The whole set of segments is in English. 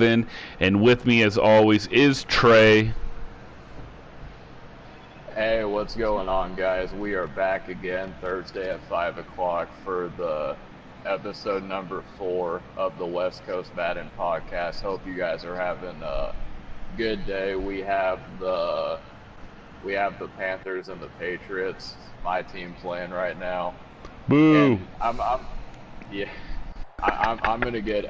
And with me, as always, is Trey. Hey, what's going on, guys? We are back again Thursday at 5 o'clock for the episode number 4 of the West Coast Madden podcast. Hope you guys are having a good day. We have the Panthers and the Patriots, my team, playing right now, Boo! and yeah. I'm gonna get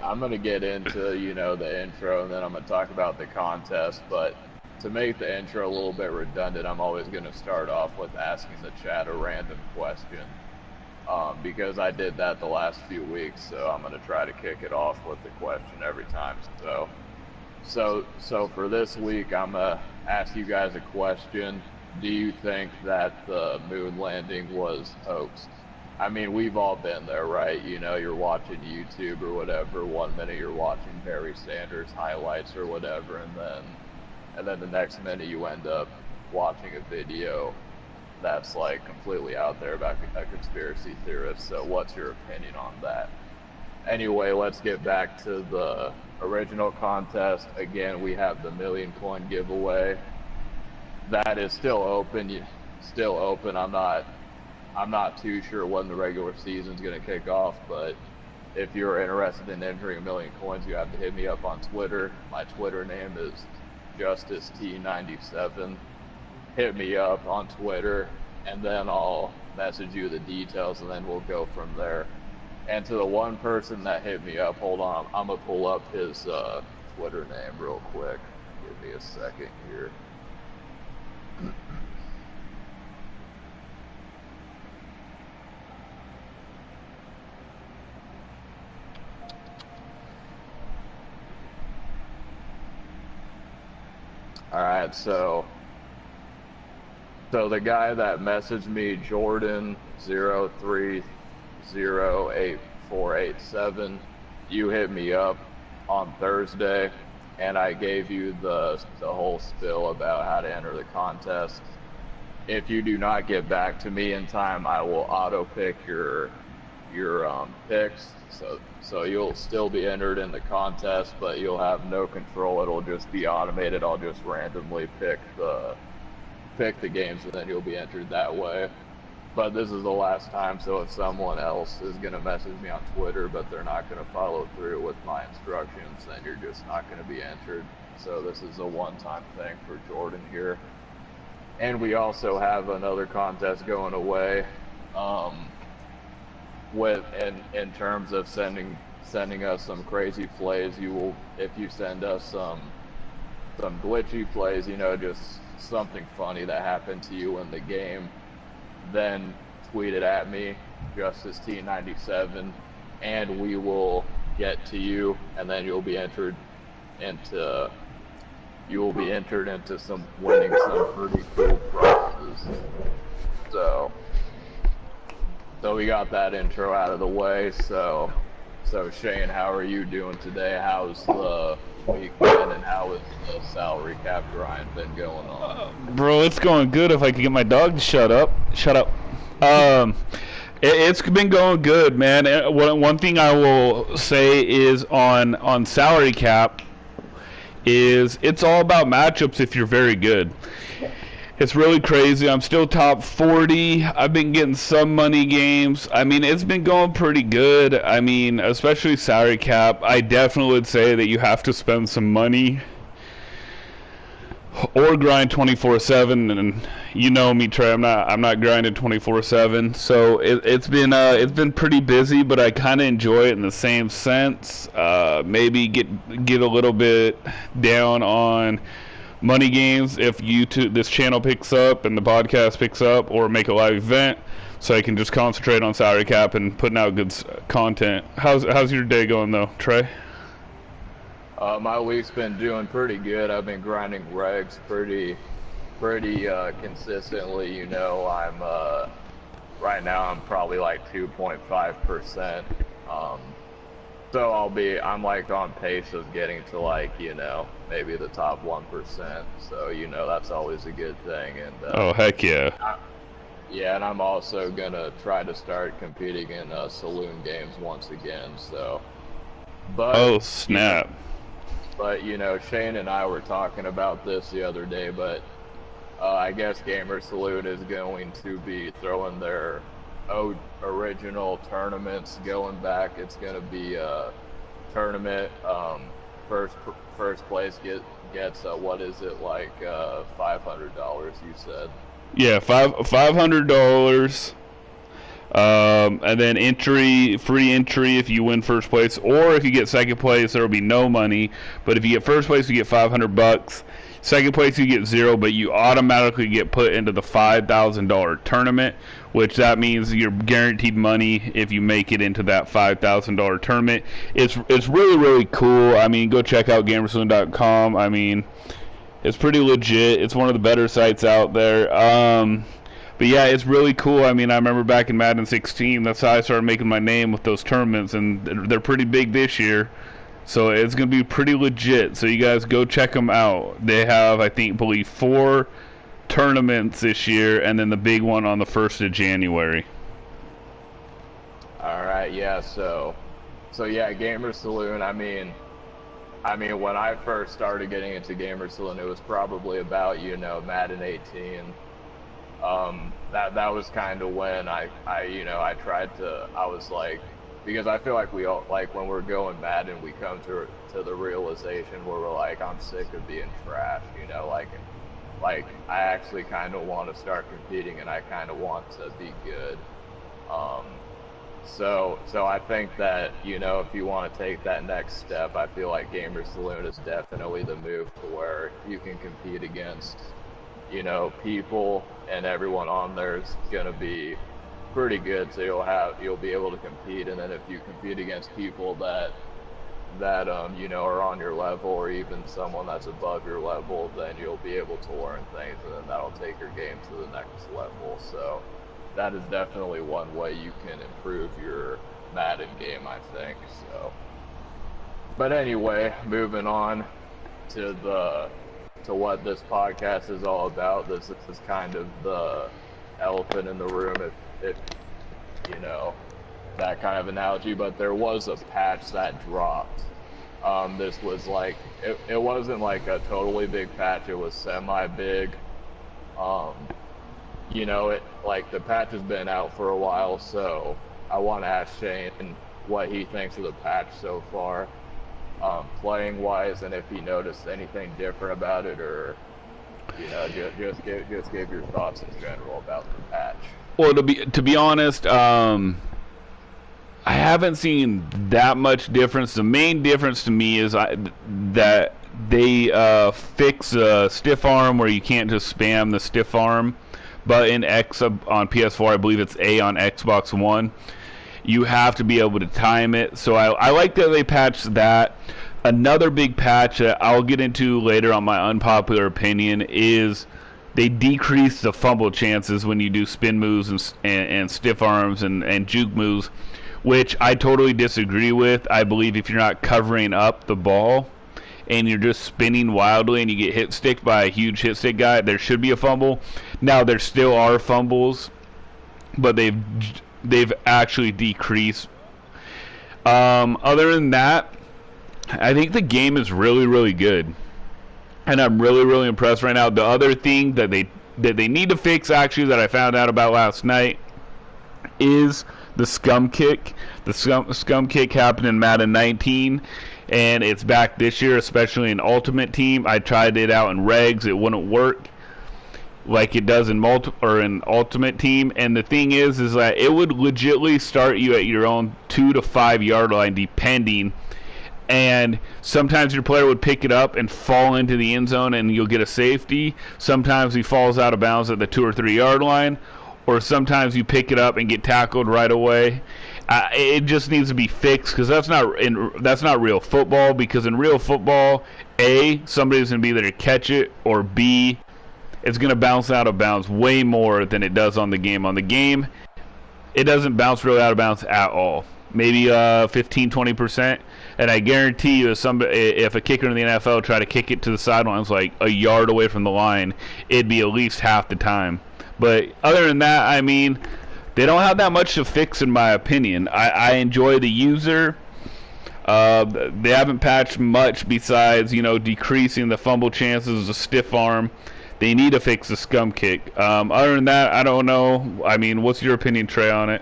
into the intro, and then I'm gonna talk about the contest. But to make the intro a little bit redundant, I'm always gonna start off with asking the chat a random question, because I did that the last few weeks. So I'm gonna try to kick it off with the question every time. So for this week, I'm gonna ask you guys a question. Do you think that the moon landing was hoaxed? I mean, we've all been there, right? You're watching YouTube or whatever. One minute you're watching Barry Sanders highlights or whatever, and then the next minute you end up watching a video that's like completely out there about a conspiracy theorist. So what's your opinion on that? Anyway, let's get back to the original contest. Again, we have the million coin giveaway. That is still open. Still open. I'm not too sure when the regular season's going to kick off, but if you're interested in entering a million coins, you have to hit me up on Twitter. My Twitter name is JusticeT97. Hit me up on Twitter, and then I'll message you the details, and then we'll go from there. And to the one person that hit me up, hold on, I'm going to pull up his Twitter name real quick. Give me a second here. Alright, so the guy that messaged me, Jordan0308487, you hit me up on Thursday, and I gave you the whole spiel about how to enter the contest. If you do not get back to me in time, I will auto pick your picks, so you'll still be entered in the contest, but you'll have no control. It'll just be automated. I'll just randomly pick the games, and then you'll be entered that way. But this is the last time, so if someone else is gonna message me on Twitter but they're not gonna follow through with my instructions, then you're just not gonna be entered. So this is a one-time thing for Jordan here. And we also have another contest going away, in terms of sending us some crazy plays. If you send us some glitchy plays, just something funny that happened to you in the game, then tweet it at me, JusticeT97, and we will get to you, and then you'll be entered into some winning some pretty cool prizes. So we got that intro out of the way. So Shane, how are you doing today? How's the week been, and how has the salary cap grind been going on? Bro, it's going good if I could get my dog to shut up. Shut up. It's been going good, man. One thing I will say is on salary cap is it's all about matchups if you're very good. It's really crazy. I'm still top 40. I've been getting some money games. I mean, it's been going pretty good. I mean, especially salary cap. I definitely would say that you have to spend some money or grind 24/7. And you know me, Trey. I'm not grinding 24/7. So it's been pretty busy, but I kind of enjoy it in the same sense. Maybe get a little bit down on money games if this channel picks up and the podcast picks up, or make a live event, so I can just concentrate on salary cap and putting out good content. How's your day going though, Trey? My week's been doing pretty good. I've been grinding regs pretty consistently. I'm right now I'm probably like 2.5%. So I'm like on pace of getting to like, maybe the top 1%. So, that's always a good thing. And oh, heck yeah. Yeah, and I'm also gonna try to start competing in saloon games once again. So, but oh snap! But you know, Shane and I were talking about this the other day, but I guess Gamer Saloon is going to be throwing their original tournaments going back. It's going to be a tournament. First first place gets what is it, like $500? You said. Yeah, $500. And then free entry if you win first place, or if you get second place, there will be no money. But if you get first place, you get $500. Second place, you get zero, but you automatically get put into the $5,000 tournament, which that means you're guaranteed money if you make it into that $5,000 tournament. It's really cool. I mean, go check out gamersaloon.com. I mean, it's pretty legit. It's one of the better sites out there. But yeah, it's really cool. I mean, I remember back in Madden 16, that's how I started making my name with those tournaments, and they're pretty big this year. So it's going to be pretty legit. So you guys go check them out. They have, I believe 4 tournaments this year, and then the big one on the 1st of January. All right, yeah. So yeah, Gamer Saloon. I mean, when I first started getting into Gamer Saloon, it was probably about, you know, Madden 18. That was kind of when I was like, because I feel like we all, like, when we're going Madden, we come to the realization where we're like, I'm sick of being trash, you know, like I actually kind of want to start competing, and I kind of want to be good. So I think that, you know, if you want to take that next step, I feel like Gamer Saloon is definitely the move to where you can compete against, you know, people, and everyone on there is gonna be pretty good, so you'll be able to compete. And then if you compete against people that you know, are on your level, or even someone that's above your level, then you'll be able to learn things, and then that'll take your game to the next level. So that is definitely one way you can improve your Madden game, I think. So, but anyway, moving on to what this podcast is all about. This is kind of the elephant in the room, if you know, that kind of analogy. But there was a patch that dropped. This was like, it wasn't like a totally big patch, it was semi-big. You know, it, like, the patch has been out for a while, so I want to ask Shane what he thinks of the patch so far, playing wise, and if he noticed anything different about it, or, you know, just give your thoughts in general about the patch. Well, to be honest, I haven't seen that much difference. The main difference to me is that they fix a stiff arm where you can't just spam the stiff arm button X on PS4. I believe it's A on Xbox One. You have to be able to time it. So I like that they patched that. Another big patch that I'll get into later on my unpopular opinion is they decrease the fumble chances when you do spin moves and stiff arms and juke moves, which I totally disagree with. I believe if you're not covering up the ball and you're just spinning wildly and you get hit sticked by a huge hit stick guy, there should be a fumble. Now, there still are fumbles, but they've actually decreased. Other than that, I think the game is really good, and I'm really impressed right now. The other thing that they need to fix, actually, that I found out about last night, is the scum kick. The scum kick happened in Madden 19, and it's back this year, especially in Ultimate Team. I tried it out in regs; it wouldn't work like it does in Ultimate Team. And the thing is that it would legitimately start you at your own 2 to 5 yard line, depending. And sometimes your player would pick it up and fall into the end zone, and you'll get a safety. Sometimes he falls out of bounds at the 2 or 3 yard line, or sometimes you pick it up and get tackled right away. It just needs to be fixed, because that's not real football. Because in real football, A, somebody's going to be there to catch it, or B, it's going to bounce out of bounds way more than it does on the game. On the game, it doesn't bounce really out of bounds at all. Maybe 15-20%. And I guarantee you, if a kicker in the NFL tried to kick it to the sidelines like a yard away from the line, it'd be at least half the time. But other than that, I mean, they don't have that much to fix, in my opinion. I enjoy the user. They haven't patched much besides, decreasing the fumble chances, the stiff arm. They need to fix the scum kick. Other than that, I don't know. I mean, what's your opinion, Trey, on it?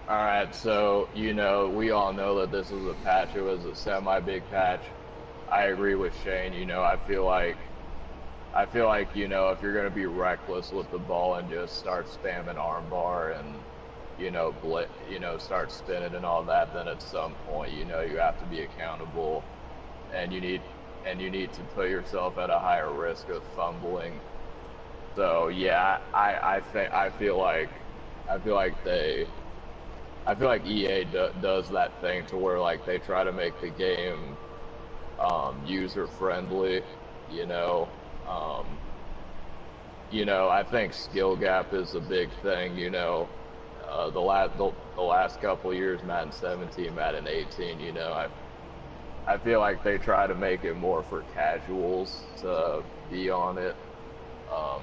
All right, so we all know that this was a patch. It was a semi-big patch. I agree with Shane. I feel like if you're gonna be reckless with the ball and just start spamming armbar and start spinning and all that, then at some point you have to be accountable, and you need to put yourself at a higher risk of fumbling. So yeah, I feel like they I feel like does that thing to where like they try to make the game user friendly, you know. Um, I think skill gap is a big thing. The last couple years, Madden 17, Madden 18. I feel like they try to make it more for casuals to be on it. Um,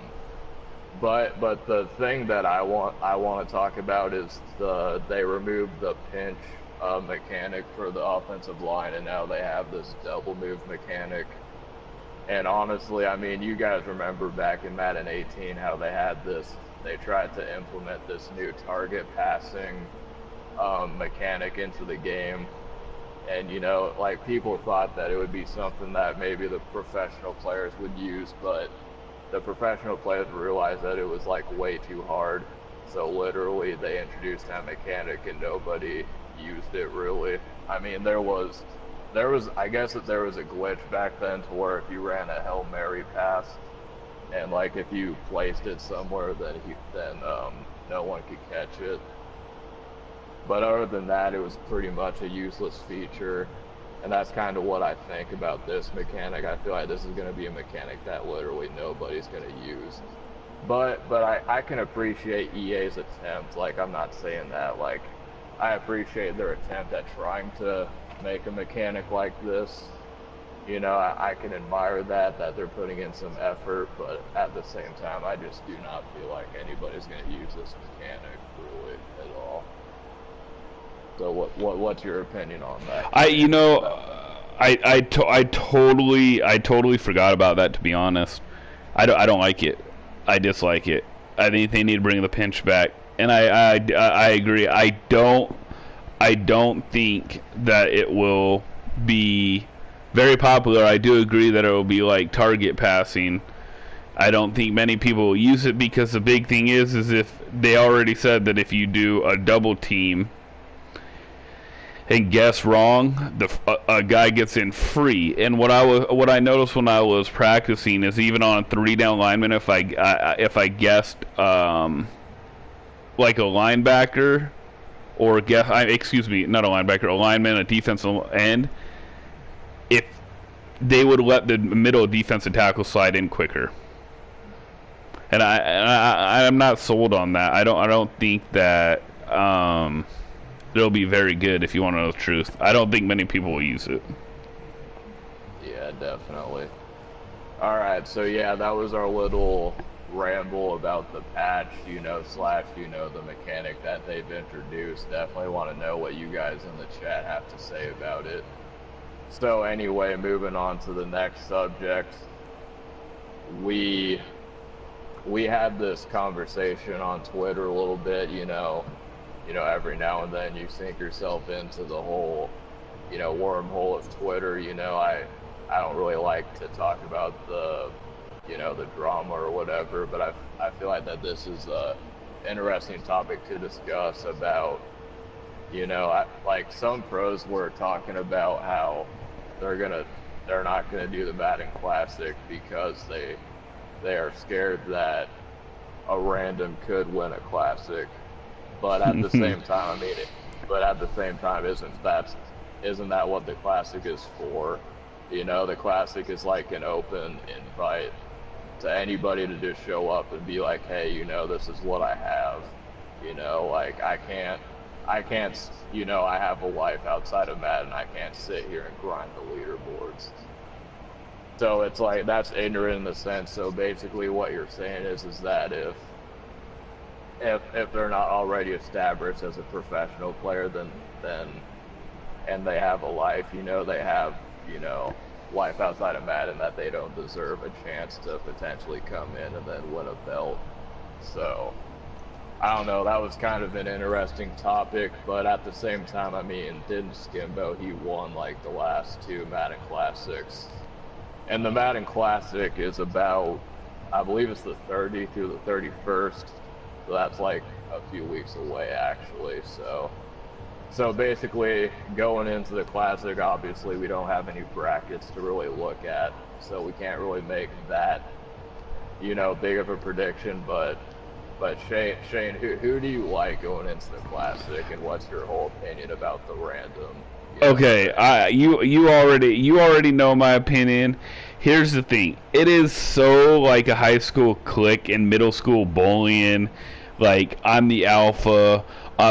but the thing that I want to talk about is they removed the pinch mechanic for the offensive line, and now they have this double move mechanic. And honestly, I mean, you guys remember back in Madden 18 how they tried to implement this new target passing mechanic into the game. And like people thought that it would be something that maybe the professional players would use, but the professional players realized that it was like way too hard. So literally they introduced that mechanic and nobody used it really. I mean, I guess that there was a glitch back then to where if you ran a Hail Mary pass and like if you placed it somewhere, then no one could catch it. But other than that, it was pretty much a useless feature. And that's kind of what I think about this mechanic. I feel like this is going to be a mechanic that literally nobody's going to use. But I can appreciate EA's attempt. Like, I'm not saying that. Like, I appreciate their attempt at trying to make a mechanic like this. I can admire that they're putting in some effort, but at the same time, I just do not feel like anybody's going to use this mechanic really at all. So what's your opinion on that? I totally forgot about that, to be honest. I don't like it. I dislike it. I think they need to bring the pinch back, and I agree. I don't think that it will be very popular. I do agree that it will be like target passing. I don't think many people will use it because the big thing is if they already said that if you do a double team and guess wrong, a guy gets in free. And what I noticed when I was practicing is even on a 3-down lineman, if I guessed like a linebacker or excuse me, not a linebacker, a lineman, a defensive end, if they would let the middle defensive tackle slide in quicker. And I'm not sold on that. I don't think that it'll be very good, if you want to know the truth. I don't think many people will use it. Yeah, definitely. All right, so yeah, that was our little ramble about the patch, slash, the mechanic that they've introduced. Definitely want to know what you guys in the chat have to say about it. So anyway, moving on to the next subject, we had this conversation on Twitter a little bit, every now and then you sink yourself into the whole, wormhole of Twitter. I don't really like to talk about the drama or whatever, but I feel like that this is a interesting topic to discuss about, like some pros were talking about how they're not gonna do the Madden Classic because they are scared that a random could win a classic. But at the same time, isn't that what the classic is for? The classic is like an open invite to anybody to just show up and be like, hey, this is what I have. Like I can't, I have a life outside of Madden. I can't sit here and grind the leaderboards. So it's like that's ignorant in the sense. So basically, what you're saying is that if they're not already established as a professional player, then and they have a life, they have, life outside of Madden, that they don't deserve a chance to potentially come in and then win a belt. So I don't know, that was kind of an interesting topic, but at the same time, I mean, didn't Skimbo, he won like the last two Madden Classics. And the Madden Classic is about, I believe it's the 30th through the 31st. So that's like a few weeks away, actually. So basically, going into the Classic, obviously we don't have any brackets to really look at, so we can't really make that, big of a prediction. But Shane, who do you like going into the Classic, and what's your whole opinion about the random? Okay, you already know my opinion. Here's the thing: it is so like a high school clique and middle school bullying. Like, I'm the alpha.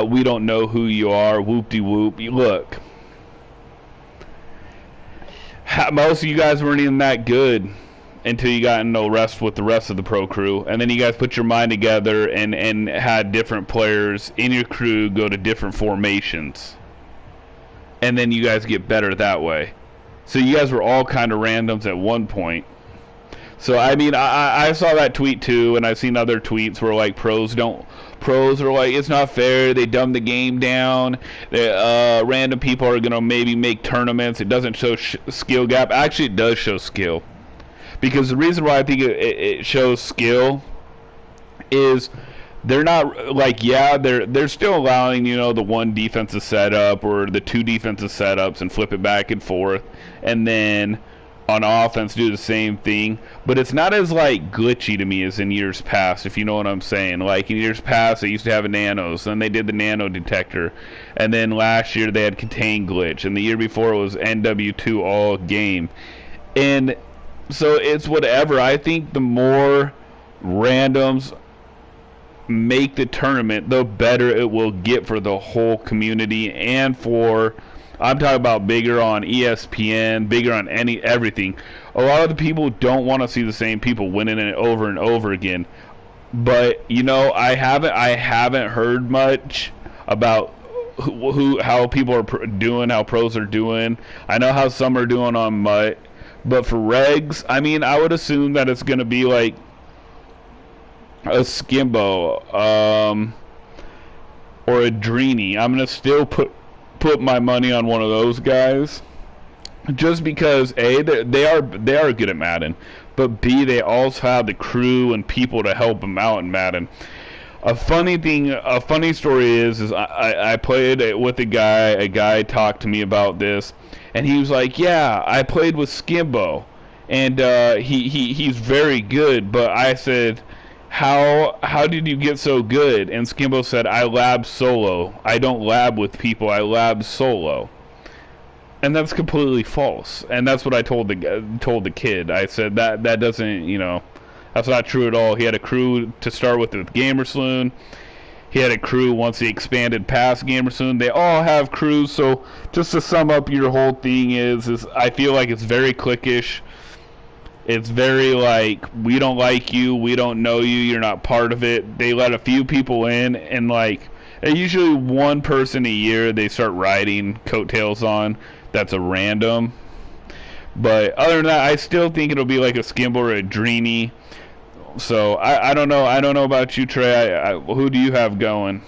We don't know who you are. Whoop-de-whoop. Look, most of you guys weren't even that good until you got in the rest with the rest of the pro crew, and then you guys put your mind together and had different players in your crew go to different formations, and then you guys get better that way. So you guys were all kind of randoms at one point. So I mean, I saw that tweet too, and I've seen other tweets where like pros are like, it's not fair, they dumb the game down, random people are gonna maybe make tournaments, it doesn't show skill gap. Actually, it does show skill, because the reason why I think it shows skill is they're not like, yeah, they're still allowing, the one defensive setup or the two defensive setups and flip it back and forth, and then on offense do the same thing, but it's not as like glitchy to me as in years past, if you know what I'm saying. Like in years past, they used to have a nanos, then they did the nano detector, and then last year they had contain glitch, and the year before it was NW2 all game. And so it's whatever. I think the more randoms make the tournament, the better it will get for the whole community, and for, I'm talking about bigger on ESPN, bigger on everything. A lot of the people don't want to see the same people winning it over and over again. But I haven't heard much about how people are doing, how pros are doing. I know how some are doing on MUT, but for regs, I mean, I would assume that it's going to be like a Skimbo, or a Dreeny. I'm going to still put my money on one of those guys, just because A, they are good at Madden, but B, they also have the crew and people to help them out in Madden. A funny story is I played with a guy talked to me about this, and he was like, yeah, I played with Skimbo, and he's very good. But I said, how did you get so good? And Skimbo said, I lab solo. I don't lab with people, I lab solo. And that's completely false. And that's what I told the kid. I said that doesn't, that's not true at all. He had a crew to start with Gamersloon. He had a crew once he expanded past Gamersloon. They all have crews. So just to sum up, your whole thing is I feel like it's very cliquish. It's very like, we don't like you, we don't know you, you're not part of it. They let a few people in, and like, usually one person a year they start riding coattails on. That's a random. But other than that, I still think it'll be like a Skimble or a Dreeny. So I don't know. I don't know about you, Trey. Who do you have going?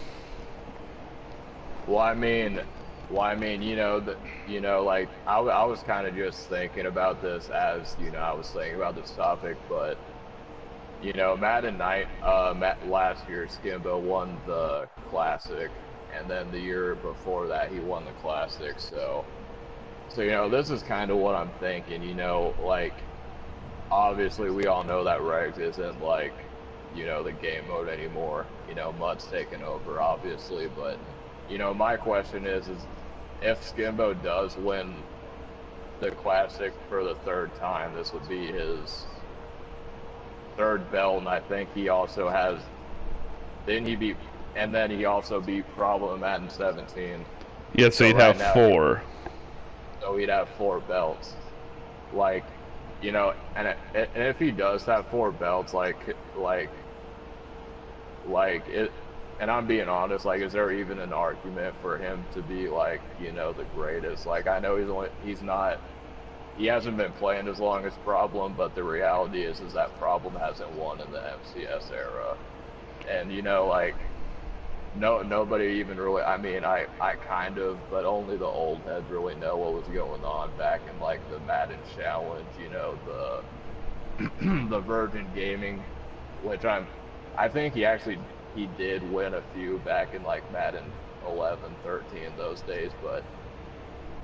Well, I mean, like I was kind of just thinking about this as, I was thinking about this topic, but Madden night, last year Skimbo won the Classic, and then the year before that he won the Classic. So this is kind of what I'm thinking. Like, obviously we all know that Regs isn't like, the game mode anymore. MUT's taken over, obviously, but my question is if Skimbo does win the Classic for the third time, this would be his third belt, and I think he also has, and then he also beat Problem Madden 17. Yeah, so you'd have 4. So he'd have 4 belts. Like, and if he does have 4 belts, like and I'm being honest, like, is there even an argument for him to be like, the greatest? Like, I know he's not, he hasn't been playing as long as Problem, but the reality is that Problem hasn't won in the MCS era, and like, nobody even really. I mean, I kind of, but only the old heads really know what was going on back in like the Madden Challenge, the Virgin Gaming, which I think he did win a few back in like Madden 11, 13 those days, but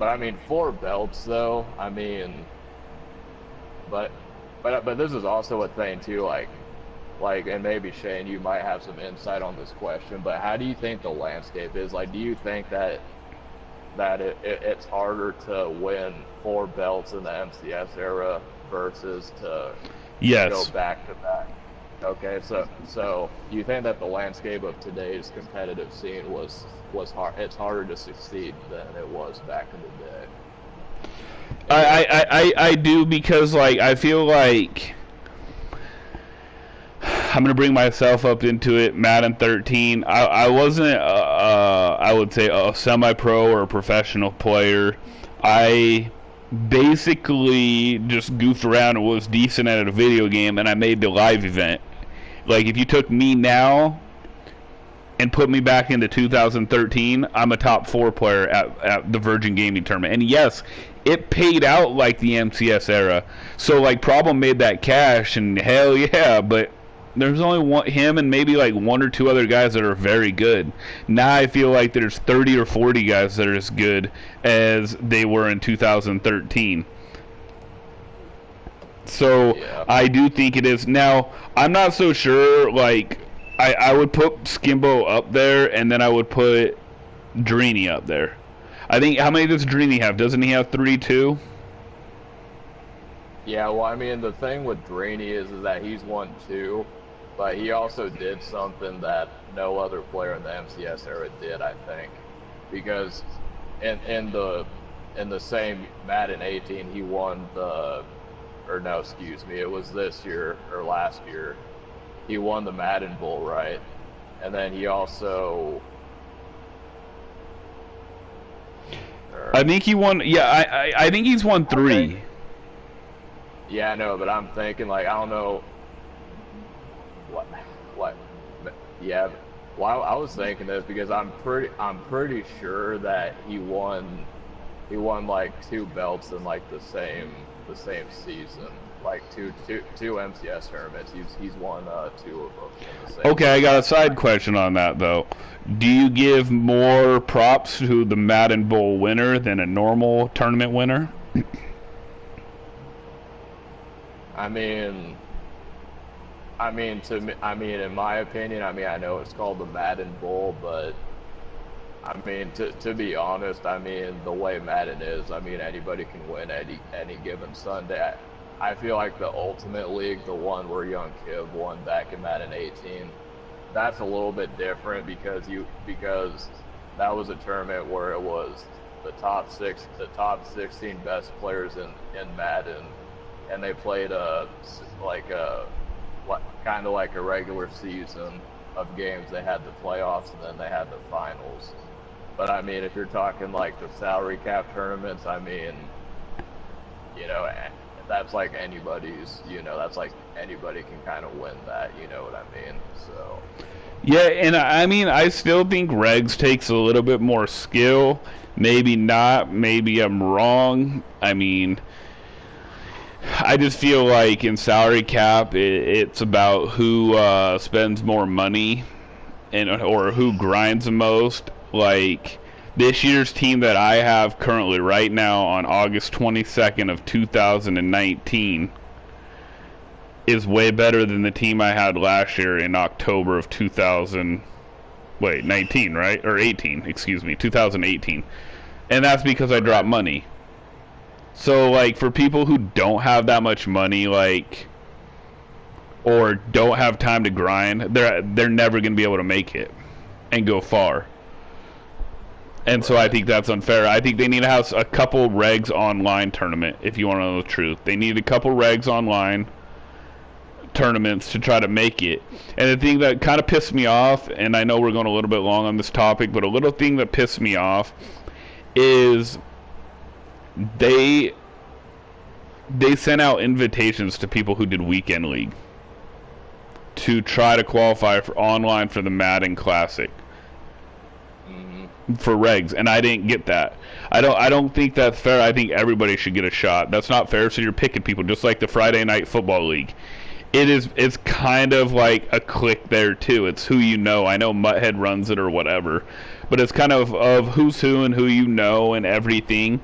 I mean 4 belts though. I mean, but but this is also a thing too, like, and maybe Shane, you might have some insight on this question, but how do you think the landscape is? Like, do you think that it's harder to win 4 belts in the MCS era versus to go Yes. back to back? Okay, so do you think that the landscape of today's competitive scene was hard? It's harder to succeed than it was back in the day. I do, because like I feel like I'm gonna bring myself up into it. Madden 13. I wasn't I would say a semi-pro or a professional player. I basically just goofed around and was decent at a video game, and I made the live event. Like, if you took me now and put me back into 2013, I'm a top 4 player at the Virgin Gaming tournament. And yes, it paid out like the MCS era. So like Problem made that cash, and hell yeah, but there's only him and maybe like 1 or 2 other guys that are very good. Now I feel like there's 30 or 40 guys that are as good as they were in 2013. So Yeah. I do think it is. Now, I'm not so sure. Like, I would put Skimbo up there, and then I would put Dreeny up there. I think, how many does Dreeny have? Doesn't he have 3 too? Yeah, well, I mean, the thing with Draney is that he's won 2, but he also did something that no other player in the MCS era did, I think, because in the same Madden 18, he won or no, excuse me, it was this year or last year, he won the Madden Bowl, right? And then he also, I think he won. Yeah, I think he's won 3. yeah, I know, but I'm thinking, like, I don't know what, what, yeah. Well, I was thinking this because I'm pretty sure that he won like 2 belts in like the same season, like two MCS tournaments. He's won 2 of them in the same. Okay, I got a side question on that though. Do you give more props to the Madden Bowl winner than a normal tournament winner? In my opinion, I know it's called the Madden Bowl, but to be honest, the way Madden is, anybody can win any given Sunday. I feel like the Ultimate League, the one where Young Kiv won back in Madden 18, that's a little bit different because that was a tournament where it was the top 16 best players in Madden, and they played kind of like a regular season of games. They had the playoffs and then they had the finals. But if you're talking like the salary cap tournaments, that's like anybody's, that's like anybody can kind of win that, you know what I mean? So. Yeah, and I still think Regs takes a little bit more skill. Maybe not. Maybe I'm wrong. I just feel like in salary cap, it's about who spends more money or who grinds the most. Like, this year's team that I have currently right now on August 22nd of 2019 is way better than the team I had last year in October of 19, right? Or 18, excuse me, 2018. And that's because I dropped money. So, like, for people who don't have that much money, like, or don't have time to grind, they're never going to be able to make it and go far. And so I think that's unfair. I think they need to have a couple regs online tournament, if you want to know the truth. They need a couple regs online tournaments to try to make it. And the thing that kind of pissed me off, and I know we're going a little bit long on this topic, but a little thing that pissed me off is they sent out invitations to people who did weekend league to try to qualify for online for the Madden Classic for regs, and I didn't get that. I don't think that's fair. I think everybody should get a shot. That's not fair. So you're picking people just like the Friday Night Football League. It's kind of like a clique there too. It's who you know. I know Mutthead runs it or whatever, but it's kind of who's who and who you know and everything.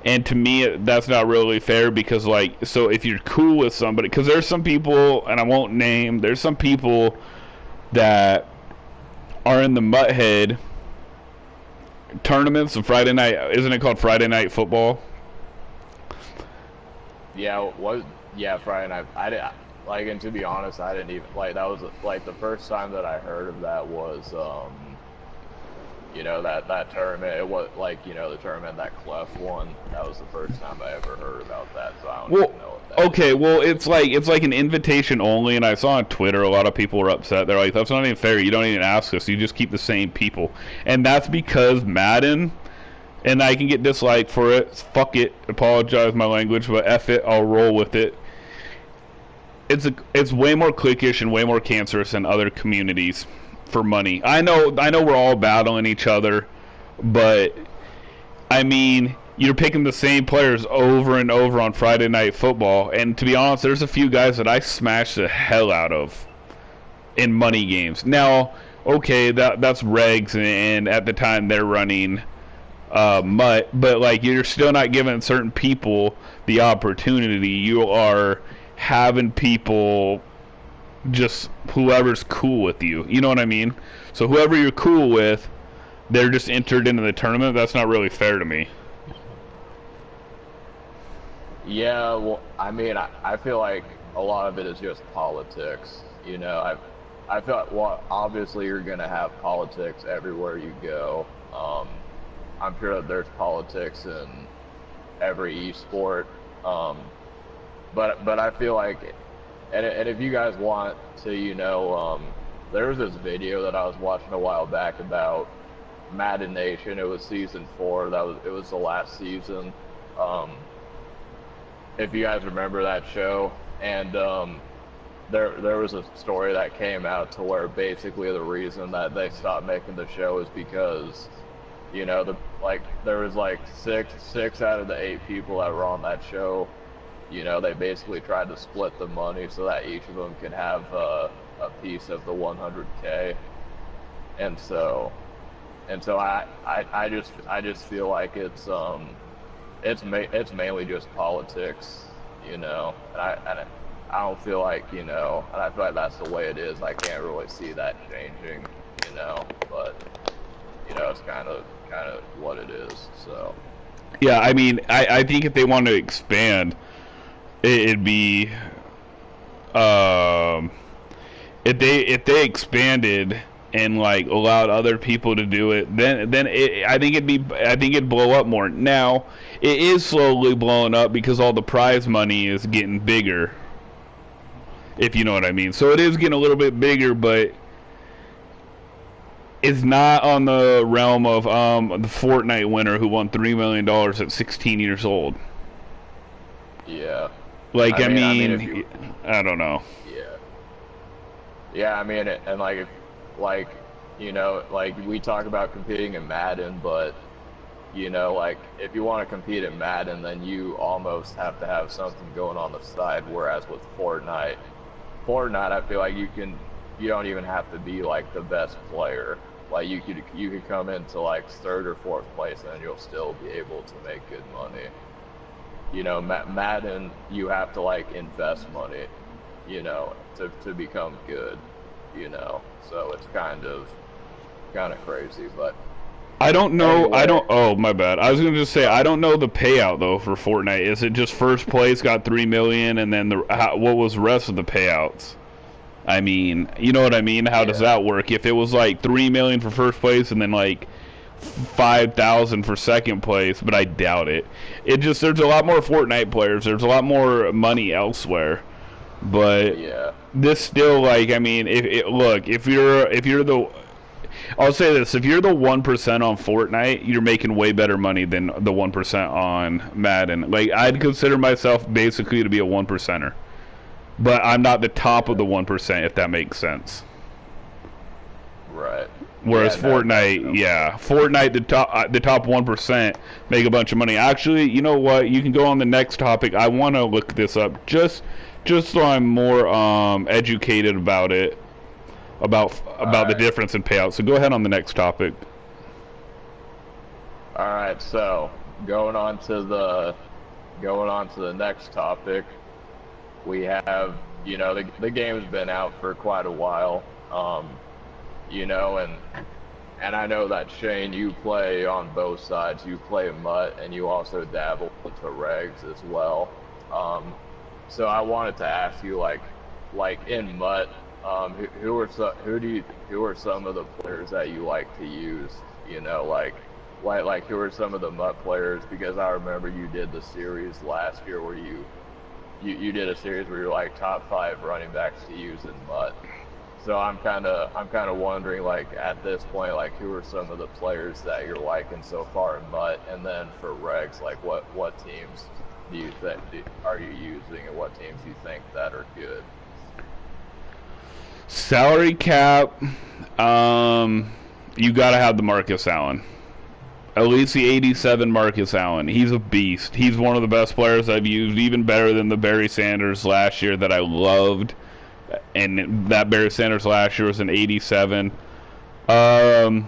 And to me, that's not really fair because, like, so if you're cool with somebody, because there's some people, and I won't name, there's some people that are in the Mutthead tournaments of Friday night. Isn't it called Friday Night Football? Yeah, Friday night. I didn't like, and to be honest, I didn't even like. That was like the first time that I heard of that was, that tournament. It was like, the tournament that Clef won. That was the first time I ever heard about that. So I don't even know what that is. Well, it's like an invitation only, and I saw on Twitter a lot of people were upset. They're like, "That's not even fair. You don't even ask us. You just keep the same people," and that's because Madden. And I can get disliked for it. Fuck it. Apologize my language, but F it. I'll roll with it. It's way more cliquish and way more cancerous than other communities for money. I know we're all battling each other, but I mean, you're picking the same players over and over on Friday Night Football, and to be honest, there's a few guys that I smashed the hell out of in money games. Now, okay, that's regs, and at the time they're running but like, you're still not giving certain people the opportunity. You are having people, just whoever's cool with you. You know what I mean? So whoever you're cool with, they're just entered into the tournament. That's not really fair to me. Yeah, well, I mean, I feel like a lot of it is just politics. I feel like, well, obviously you're gonna have politics everywhere you go. I'm sure that there's politics in every esport, but I feel like, and if you guys want to, there was this video that I was watching a while back about Madden Nation. It was season 4. It was the last season. If you guys remember that show, and there was a story that came out to where basically the reason that they stopped making the show is because, there was like six out of the 8 people that were on that show. They basically tried to split the money so that each of them could have a piece of the 100K. And so I just feel like it's mainly just politics, and I don't feel like, and I feel like that's the way it is. I can't really see that changing, but it's kind of what it is. So yeah, I mean, I think if they want to expand, it'd be if they expanded and like allowed other people to do it, then I think it'd blow up more. Now it is slowly blowing up because all the prize money is getting bigger, if you know what I mean. So it is getting a little bit bigger, but it's not on the realm of the Fortnite winner who won $3 million at 16 years old. Yeah. Like, I mean I don't know. Yeah. Yeah, I mean, and like we talk about competing in Madden, but like, if you want to compete in Madden, then you almost have to have something going on the side. Whereas with Fortnite, I feel like you don't even have to be like the best player. Like, you could come into like 3rd or 4th place and you'll still be able to make good money. Madden, you have to like invest money, to become good, So it's kind of crazy, but I don't know. anyway. Oh, my bad. I was gonna just say I don't know the payout though for Fortnite. Is it just first place got $3 million, and then what was the rest of the payouts? I mean, you know what I mean? How does that work? If it was like $3 million for first place and then like 5,000 for second place, but I doubt it. There's a lot more Fortnite players. There's a lot more money elsewhere. But Yeah. this still, like, I mean, look, if you're the, I'll say this: if you're the 1% on Fortnite, you're making way better money than the 1% on Madden. Like, I'd consider myself basically to be a 1%er, but I'm not the top of the 1%, if that makes sense. Right. Whereas Yeah, no, Fortnite, definitely. yeah, Fortnite, the top 1% make a bunch of money. Actually, you know what? You can go on the next topic. I want to look this up just so I'm more educated about it, All about the right. difference in payouts. So go ahead on the next topic. All right. So going on to the next topic, we have, the game's been out for quite a while. And I know that Shane, you play on both sides. You play Mutt, and you also dabble into regs as well. So I wanted to ask you, like in Mutt, who are some of the players that you like to use? Like who are some of the Mutt players? Because I remember you did the series last year where you did a series where you're like top 5 running backs to use in Mutt. So I'm kind of wondering, like, at this point, like, who are some of the players that you're liking so far in Mutt, and then for regs, like, what teams do you think are you using, and what teams do you think that are good? Salary cap, you got to have the Marcus Allen. At least the 87 Marcus Allen. He's a beast. He's one of the best players I've used, even better than the Barry Sanders last year that I loved. And that Barry Sanders last year was an 87. Um,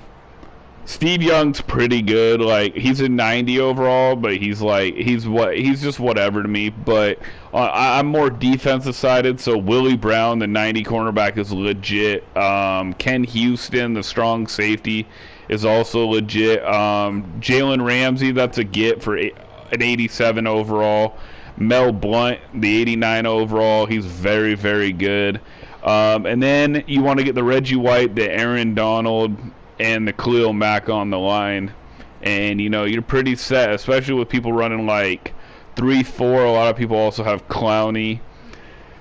Steve Young's pretty good. Like, he's a 90 overall, but he's just whatever to me. But I'm more defensive sided, so Willie Brown, the 90 cornerback, is legit. Ken Houston, the strong safety, is also legit. Jalen Ramsey, that's a get for an 87 overall. Mel Blount, the 89 overall, he's very, very good. And then you want to get the Reggie White, the Aaron Donald, and the Khalil Mack on the line. And, you're pretty set, especially with people running like 3-4. A lot of people also have Clowney.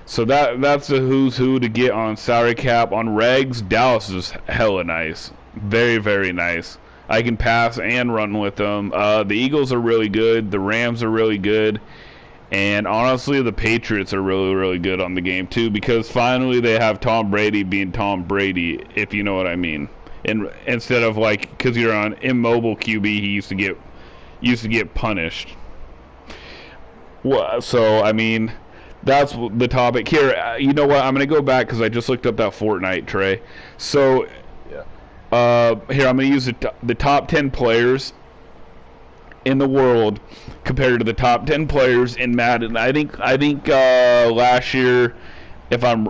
So that's the who's who to get on salary cap. On regs, Dallas is hella nice. Very, very nice. I can pass and run with them. The Eagles are really good. The Rams are really good. And honestly, the Patriots are really, really good on the game too, because finally they have Tom Brady being Tom Brady, if you know what I mean. And instead of, like, because you're on immobile QB, he used to get punished. Well, so I mean, that's the topic here. You know what? I'm gonna go back because I just looked up that Fortnite, Trey. So Yeah. here I'm gonna use the top 10 players in the world compared to the top 10 players in Madden. I think last year, if I'm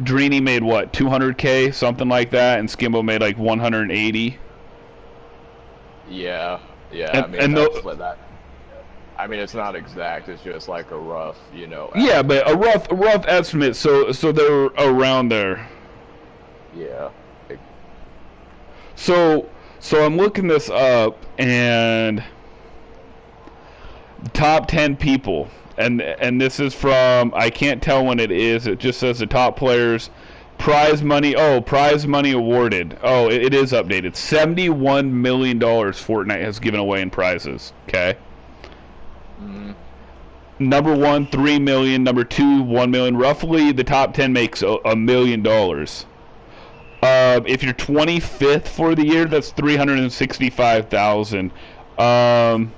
Drini made what, 200K, something like that, and Skimbo made like 180. Yeah. Yeah. I And mean, and that's the, what that. I mean, it's not exact. It's just like a rough, yeah, but estimate. a rough estimate. So they're around there. Yeah. Like, So so I'm looking this up, and top 10 people, and this is from, I can't tell when it is. It just says the top players, prize money. Oh, prize money awarded. Oh, it is updated. $71 million Fortnite has given away in prizes. Okay. mm, Number one, 3 million. Number two, 1 million. Roughly, the top 10 makes $1 million. If you're 25th for the year, that's 365,000. Um,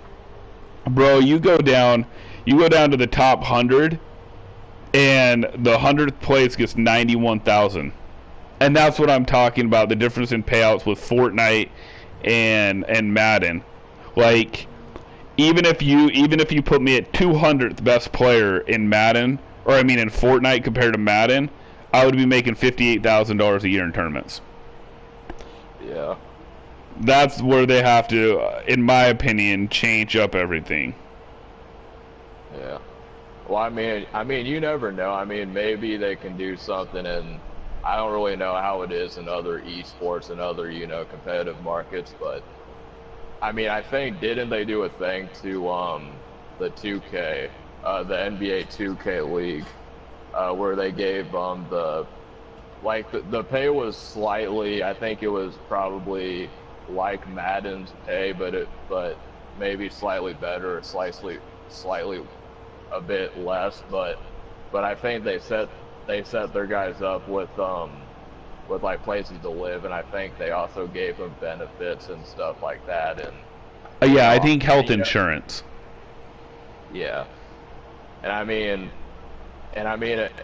bro, you go down to the top 100, and the 100th place gets 91,000. And that's what I'm talking about, the difference in payouts with Fortnite and Madden. Like, even if you put me at 200th best player in Madden, or I mean in Fortnite compared to Madden, I would be making $58,000 a year in tournaments. yeah. That's where they have to, in my opinion, change up everything. Yeah. Well, I mean, you never know. I mean, maybe they can do something, and I don't really know how it is in other esports and other, competitive markets, but I mean, I think didn't they do a thing to the 2K the NBA 2K League, where they gave the pay was slightly, I think it was probably like Madden's pay, but maybe slightly better, or slightly a bit less, but I think they set their guys up with like places to live, and I think they also gave them benefits and stuff like that, and Yeah, I well, think health you know, insurance. yeah, and I mean,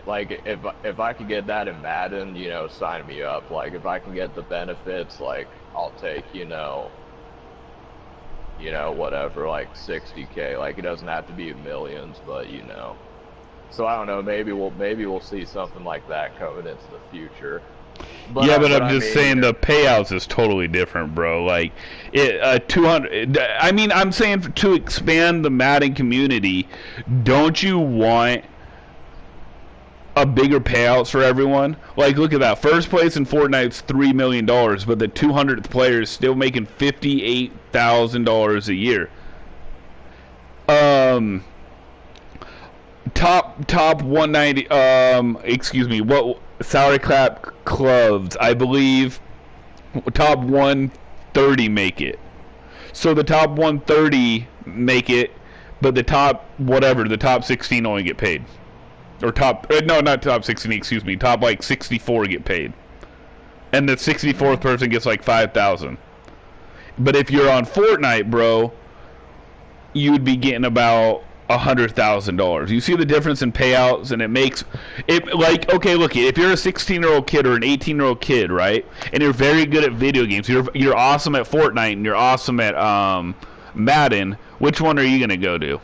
like if I could get that in Madden, sign me up. Like if I can get the benefits, like I'll take, whatever, like 60K. Like it doesn't have to be millions, but. So I don't know. Maybe we'll see something like that coming into the future. Yeah, but But I'm I just mean, saying the payouts is totally different, bro. Like, 200. I mean, I'm saying to expand the Madden community, don't you want a bigger payouts for everyone? Like, look at that. First place in Fortnite's $3 million, but the 200th player is still making $58,000 a year. Um, top 190. Excuse me. What salary cap clubs? I believe top 130 make it. So the top 130 make it, but the top 16 only get paid. Or no, not top 16, excuse me, top like 64 get paid. And the 64th person gets like 5,000. But if you're on Fortnite, bro, you would be getting about $100,000. You see the difference in payouts, and it makes it like, okay, look, if you're a 16-year-old kid or an 18-year-old kid, right, and you're very good at video games, you're awesome at Fortnite and you're awesome at Madden. Which one are you gonna go to?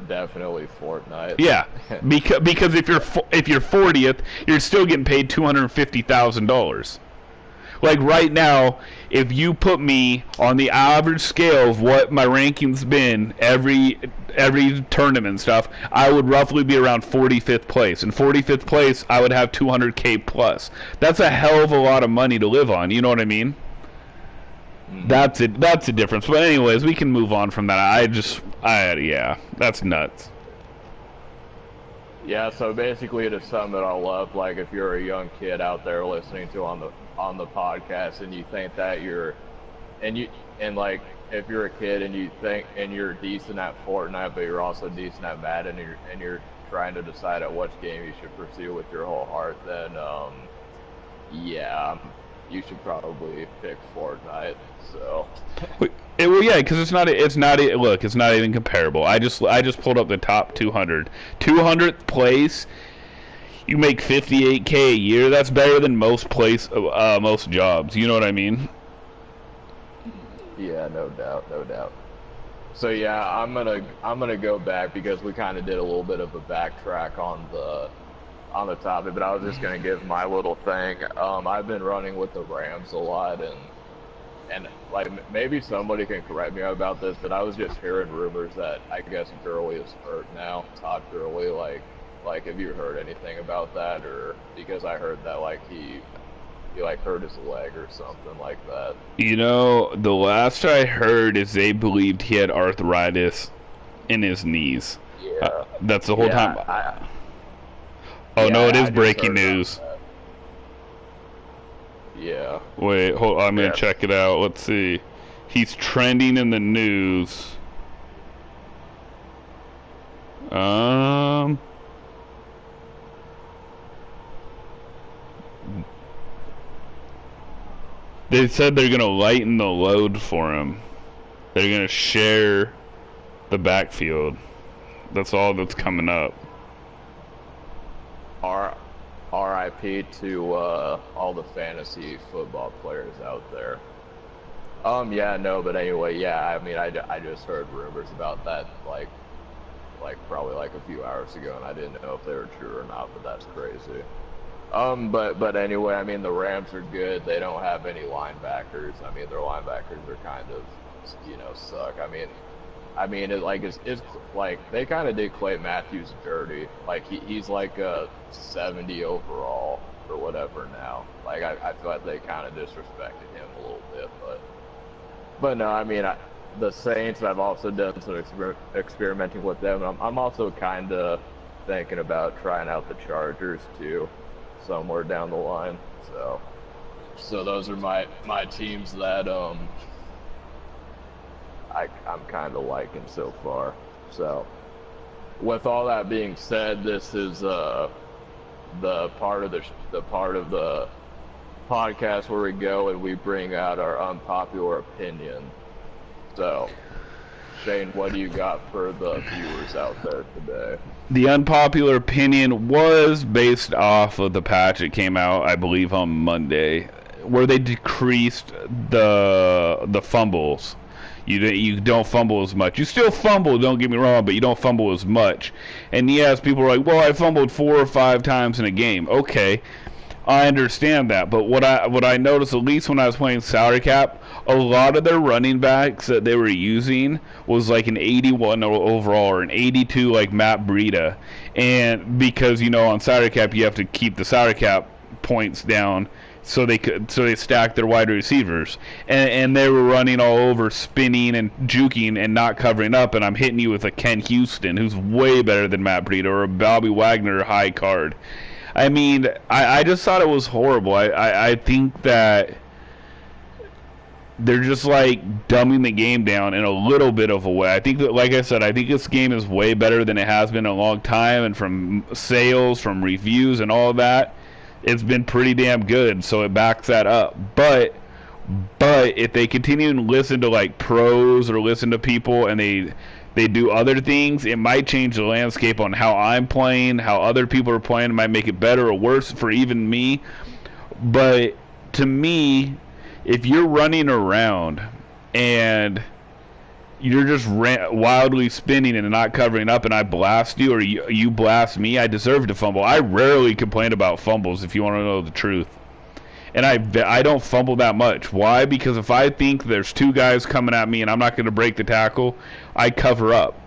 definitely Fortnite. Yeah, because if you're 40th, you're still getting paid $250,000. Like right now, if you put me on the average scale of what my ranking's been every tournament and stuff, I would roughly be around 45th place. In 45th place, I would have 200K plus. That's a hell of a lot of money to live on. You know what I mean? That's it. That's the difference. But anyways, we can move on from that. Yeah, that's nuts. Yeah, so basically to sum it all up, like if you're a young kid out there listening to on the podcast and you think that like if you're a kid and you think and you're decent at Fortnite but you're also decent at Madden and you're trying to decide at which game you should pursue with your whole heart, then yeah, you should probably pick Fortnite. So Well, yeah, because look, it's not even comparable. I just pulled up the top 200. 200th place, you make 58K a year. That's better than most jobs. You know what I mean? yeah, no doubt, no doubt. So yeah, I'm gonna go back because we kind of did a little bit of a backtrack on the topic, but I was just gonna give my little thing. I've been running with the Rams a lot, and like maybe somebody can correct me about this, but I was just hearing rumors that I guess Gurley is hurt now. Todd Gurley, like have you heard anything about that? Or because I heard that like he like hurt his leg or something like that. You know, the last I heard is they believed he had arthritis in his knees. Yeah, That's the whole yeah, time. Oh yeah, no, it I is just breaking heard about news. that. Yeah, Wait, hold on, I'm gonna yeah. check it out. Let's see. He's trending in the news. Um, they said they're gonna lighten the load for him. They're gonna share the backfield. That's all that's coming up. R RIP to all the fantasy football players out there. Yeah, no, but anyway, yeah, I mean, I just heard rumors about that, like probably like a few hours ago, and I didn't know if they were true or not, but that's crazy. But anyway, I mean, the Rams are good. They don't have any linebackers. I mean, their linebackers are kind of, suck. I mean, it's like they kind of did Clay Matthews dirty. Like he's like a 70 overall or whatever now. Like I feel like they kind of disrespected him a little bit, but no, I mean the Saints. I've also done some experimenting with them. I'm also kind of thinking about trying out the Chargers too, somewhere down the line. So those are my teams that I'm kind of liking so far. So with all that being said, this is the part of the podcast where we go and we bring out our unpopular opinion. So, Shane, what do you got for the viewers out there today? The unpopular opinion was based off of the patch that came out, I believe, on Monday, where they decreased the fumbles. You don't fumble as much. You still fumble, don't get me wrong, but you don't fumble as much. And yes, people are like, well, I fumbled 4 or 5 times in a game. Okay, I understand that, but what I noticed, at least when I was playing salary cap, a lot of their running backs that they were using was like an 81 overall or an 82 like Matt Breida, and because on salary cap you have to keep the salary cap points down so they stack their wide receivers, and they were running all over, spinning and juking and not covering up, and I'm hitting you with a Ken Houston who's way better than Matt Breida or a Bobby Wagner high card. I mean, I just thought it was horrible. I think that they're just like dumbing the game down in a little bit of a way. I think that, like I said, I think this game is way better than it has been in a long time, and from sales, from reviews, and all that, it's been pretty damn good. So it backs that up. But if they continue to listen to like pros or listen to people and they do other things, it might change the landscape on how I'm playing, how other people are playing. It might make it better or worse for even me. But to me, if you're running around and you're just wildly spinning and not covering up, and I blast you or you blast me, I deserve to fumble. I rarely complain about fumbles, if you want to know the truth. And I don't fumble that much. Why? Because if I think there's 2 guys coming at me and I'm not going to break the tackle, I cover up.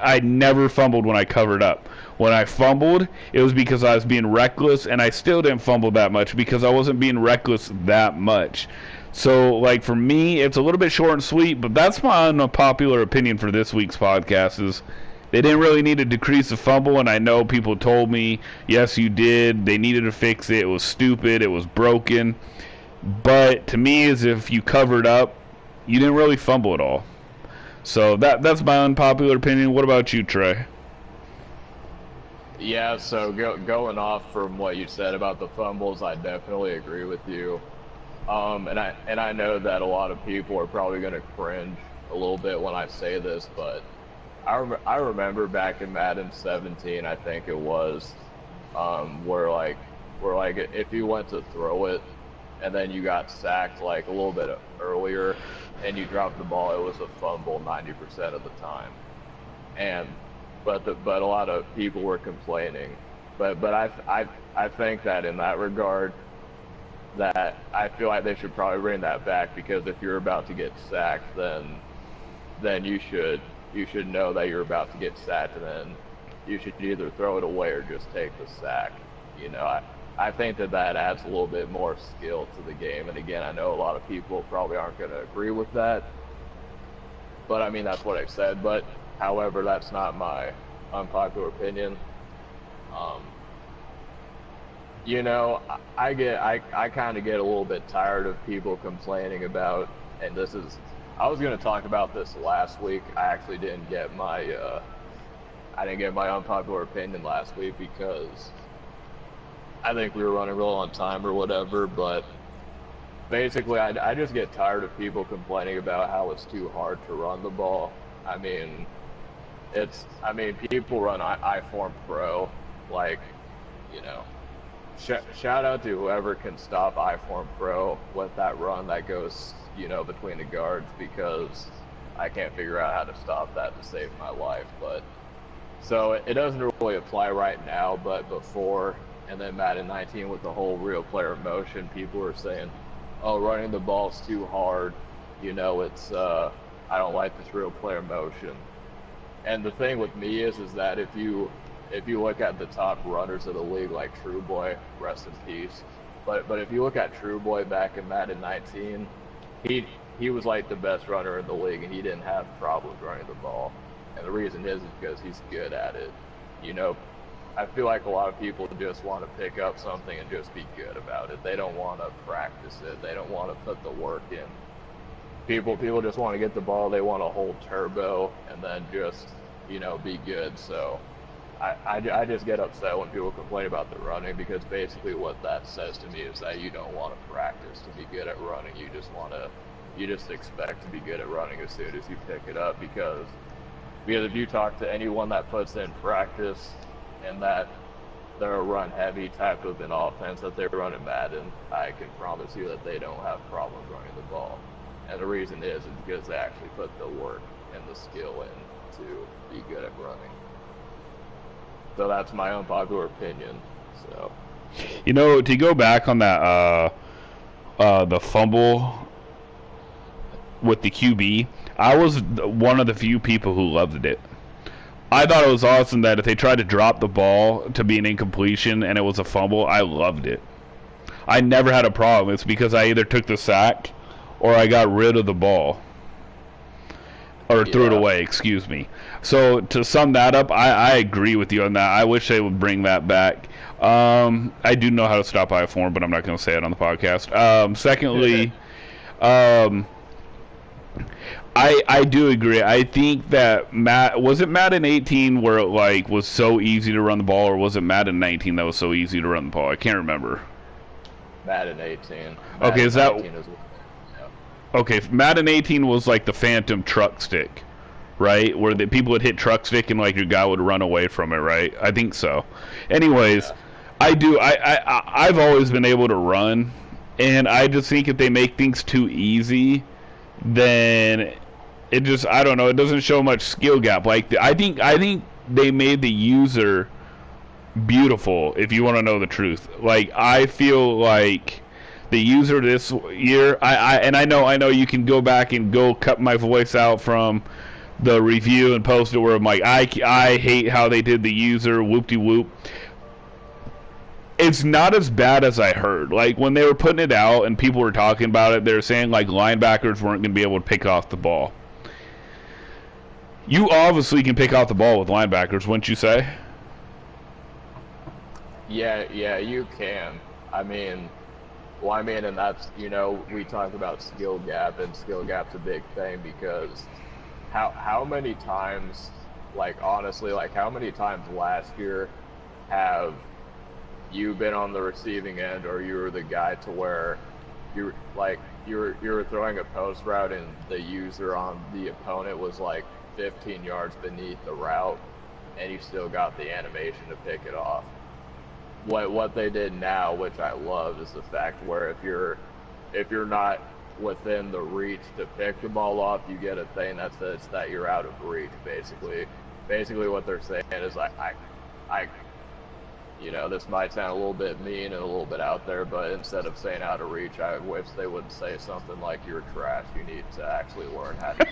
I never fumbled when I covered up. When I fumbled, it was because I was being reckless, and I still didn't fumble that much because I wasn't being reckless that much. So, like, for me, it's a little bit short and sweet, but that's my unpopular opinion for this week's podcast is they didn't really need to decrease the fumble, and I know people told me, yes, you did. They needed to fix it. It was stupid. It was broken. But to me, as if you covered up, you didn't really fumble at all. So that's my unpopular opinion. What about you, Trey? Yeah, so going off from what you said about the fumbles, I definitely agree with you. And I know that a lot of people are probably going to cringe a little bit when I say this, but I remember back in Madden 17, I think it was, where if you went to throw it and then you got sacked like a little bit earlier and you dropped the ball, it was a fumble 90% of the time. But a lot of people were complaining. But I think that in that regard, that I feel like they should probably bring that back, because if you're about to get sacked, then you should know that you're about to get sacked, and then you should either throw it away or just take the sack. I think that adds a little bit more skill to the game. And again, I know a lot of people probably aren't going to agree with that, but I mean, that's what I said. But however, that's not my unpopular opinion. I kind of get a little bit tired of people complaining about, and I was going to talk about this last week. I actually didn't get my unpopular opinion last week because I think we were running real on time or whatever, but basically I just get tired of people complaining about how it's too hard to run the ball. I mean, people run I-Form Pro, like, shout out to whoever can stop I-Form Pro with that run that goes, between the guards, because I can't figure out how to stop that to save my life. But so it doesn't really apply right now, but before, and then Madden 19 with the whole real player motion, people were saying, oh, running the ball's too hard, it's I don't like this real player motion. And the thing with me is that if you look at the top runners of the league, like True Boy, rest in peace, but if you look at True Boy back in Madden 19, he was like the best runner in the league, and he didn't have problems running the ball. And the reason is because he's good at it. You know, I feel like a lot of people just want to pick up something and just be good about it. They don't want to practice it. They don't want to put the work in. People just want to get the ball. They want to hold turbo and then just, you know, be good. So I just get upset when people complain about the running, because basically what that says to me is that you don't want to practice to be good at running. You just expect to be good at running as soon as you pick it up, because if you talk to anyone that puts in practice and that they're a run heavy type of an offense that they run in Madden, I can promise you that they don't have problems running the ball. And the reason is because they actually put the work and the skill in to be good at running. So that's my unpopular opinion. So, you know, to go back on that, the fumble with the QB, I was one of the few people who loved it. I thought it was awesome that if they tried to drop the ball to be an incompletion and it was a fumble, I loved it. I never had a problem. It's because I either took the sack or I got rid of the ball. Or threw it away, excuse me. So to sum that up, I agree with you on that. I wish they would bring that back. I do know how to stop I-form, but I'm not going to say it on the podcast. Secondly, I do agree. I think that was it Madden 18 where it like was so easy to run the ball, or was it Madden 19 that was so easy to run the ball? I can't remember. Madden 18. Madden okay, is that 19 is, okay? Madden 18 was like the phantom truck stick, right? Where the people would hit truck stick and like your guy would run away from it, right? I think so. Anyways, I've always been able to run, and I just think if they make things too easy, then it just, I don't know, it doesn't show much skill gap. Like I think they made the user beautiful, if you want to know the truth. Like I feel like the user this year, I know you can go back and go cut my voice out from the review and post it where I'm like, I hate how they did the user, whoop-de-whoop. It's not as bad as I heard. Like when they were putting it out and people were talking about it, they were saying like linebackers weren't going to be able to pick off the ball. You obviously can pick off the ball with linebackers, wouldn't you say? Yeah, you can. And that's, you know, we talk about skill gap, and skill gap's a big thing, because how many times, like honestly, like how many times last year have you been on the receiving end, or you were the guy to where you were throwing a post route and the user on the opponent was like 15 yards beneath the route, and you still got the animation to pick it off. What they did now, which I love, is the fact where if you're not within the reach to pick the ball off, you get a thing that says that you're out of reach. Basically what they're saying is I you know, this might sound a little bit mean and a little bit out there, but instead of saying out of reach, I wish they would say something like you're trash. You need to actually learn how to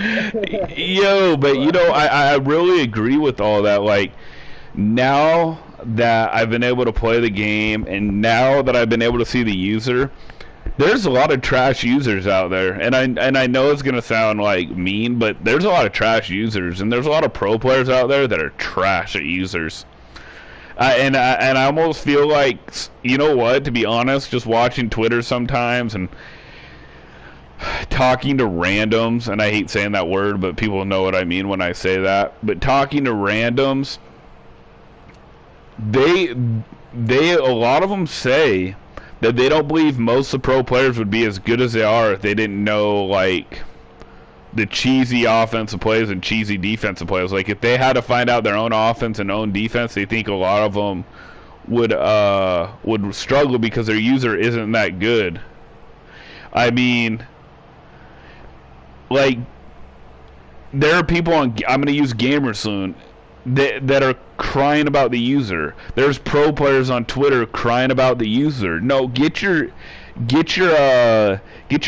use it. Yo, but you know, I really agree with all that. Like, now that I've been able to play the game, and now that I've been able to see the user, there's a lot of trash users out there, and I know it's gonna sound like mean, but there's a lot of trash users, and there's a lot of pro players out there that are trash at users. And I almost feel like, you know what, to be honest, just watching Twitter sometimes and talking to randoms, and I hate saying that word, but people know what I mean when I say that, but talking to randoms, a lot of them say that they don't believe most of the pro players would be as good as they are if they didn't know, like, the cheesy offensive plays and cheesy defensive plays. Like, if they had to find out their own offense and own defense, they think a lot of them would struggle because their user isn't that good. I mean, like, there are people on, I'm going to use Gamer soon, that are crying about the user. There's pro players on Twitter crying about the user. No, get your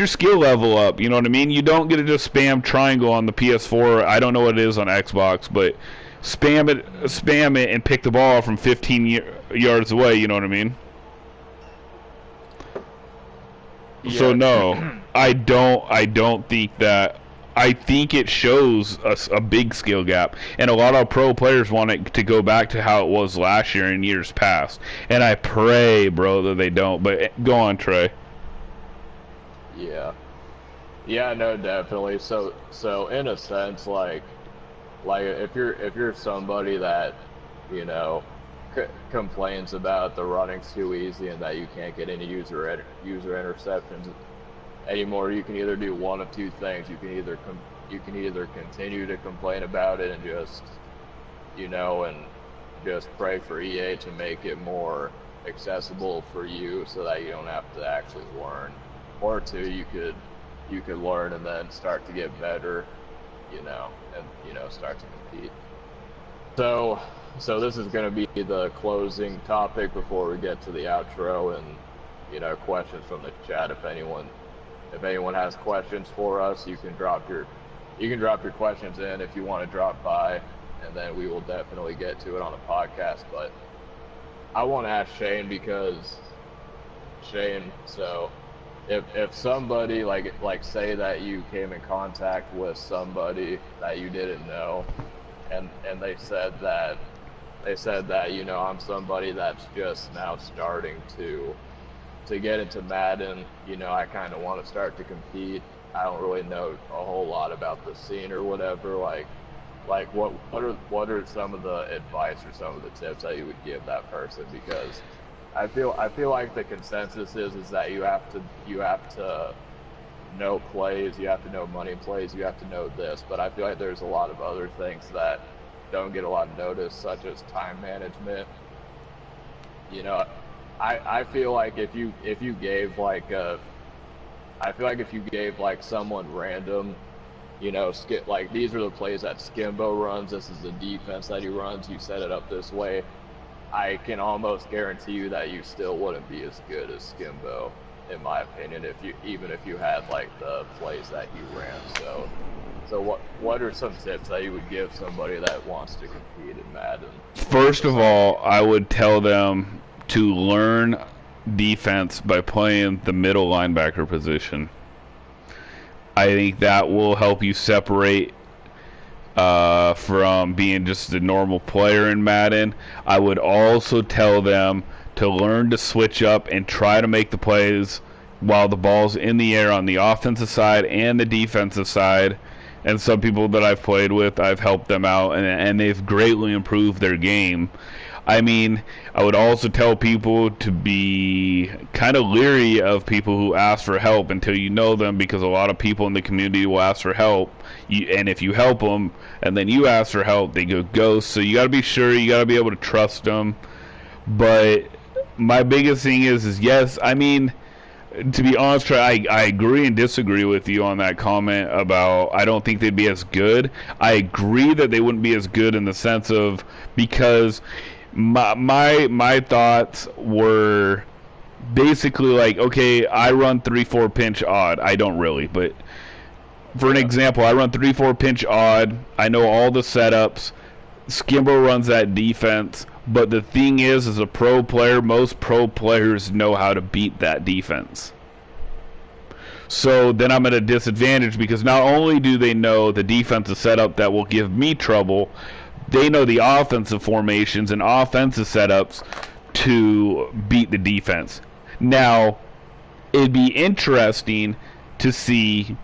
skill level up. You know what I mean? You don't get to just spam triangle on the PS4. I don't know what it is on Xbox, but spam it and pick the ball from 15 yards away. You know what I mean? Yeah. So no. I don't think that. I think it shows a big skill gap, and a lot of pro players want it to go back to how it was last year and years past. And I pray, bro, that they don't. But go on, Trey. Yeah. Yeah, no, definitely. So in a sense, like if you're somebody that, you know, complains about the running's too easy and that you can't get any user interceptions anymore, you can either do one of two things. You can either continue to complain about it and just, and just pray for EA to make it more accessible for you so that you don't have to actually learn. Or two, you could learn and then start to get better, and start to compete. So this is going to be the closing topic before we get to the outro and questions from the chat. If anyone has questions for us, you can drop your questions in if you want to drop by, and then we will definitely get to it on the podcast. But I want to ask Shane, because Shane, so if somebody like say that you came in contact with somebody that you didn't know, and they said that I'm somebody that's just now starting to get into Madden, I kind of want to start to compete. I don't really know a whole lot about the scene or whatever. Like what are some of the advice or some of the tips that you would give that person? Because I feel like the consensus is that you have to know plays, you have to know money plays, you have to know this. But I feel like there's a lot of other things that don't get a lot of notice, such as time management. I feel like if you gave someone random, like these are the plays that Skimbo runs, this is the defense that he runs, you set it up this way, I can almost guarantee you that you still wouldn't be as good as Skimbo, in my opinion, even if you had like the plays that he ran. So what are some tips that you would give somebody that wants to compete in Madden? First of all, I would tell them to learn defense by playing the middle linebacker position. I think that will help you separate from being just a normal player in Madden. I would also tell them to learn to switch up and try to make the plays while the ball's in the air on the offensive side and the defensive side. And some people that I've played with, I've helped them out, and they've greatly improved their game. I mean, I would also tell people to be kind of leery of people who ask for help until you know them, because a lot of people in the community will ask for help, and if you help them and then you ask for help, they go ghost. So you got to be sure, you got to be able to trust them. But my biggest thing is yes, I mean, to be honest, I agree and disagree with you on that comment about I don't think they'd be as good. I agree that they wouldn't be as good in the sense of, because my thoughts were basically like, okay, I run 3-4 pinch odd. I don't really, but for an example, I run 3-4 pinch odd. I know all the setups. Skimbo runs that defense. But the thing is, as a pro player, most pro players know how to beat that defense. So then I'm at a disadvantage, because not only do they know the defensive setup that will give me trouble, they know the offensive formations and offensive setups to beat the defense. Now, it'd be interesting to see